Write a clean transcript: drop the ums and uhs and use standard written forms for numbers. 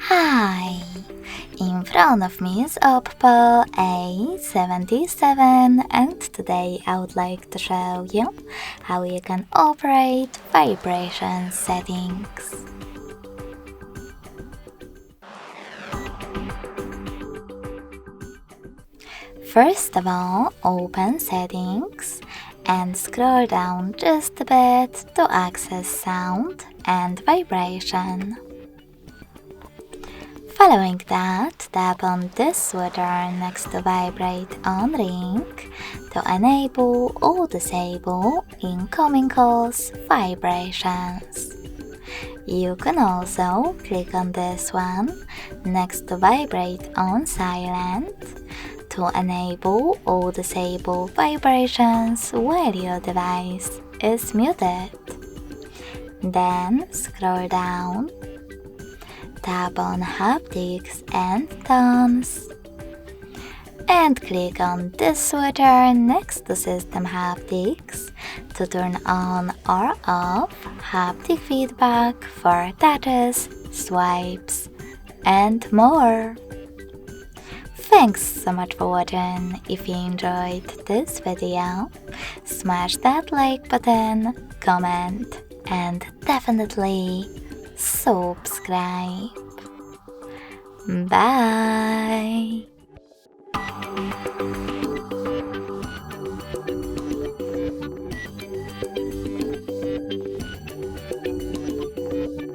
Hi! In front of me is Oppo A77 and today I would like to show you how you can operate vibration settings. First of all, open Settings and scroll down just a bit to access Sound and Vibration. Following that, tap on this switcher next to Vibrate on Ring to enable or disable incoming calls vibrations. You can also click on this one next to Vibrate on Silent to enable or disable vibrations while your device is muted. Then scroll down, tap on Haptics and Tones, and click on this switcher next to System Haptics to turn on or off haptic feedback for touches, swipes, and more. Thanks so much for watching. If you enjoyed this video, smash that like button, comment, and definitely subscribe. Bye!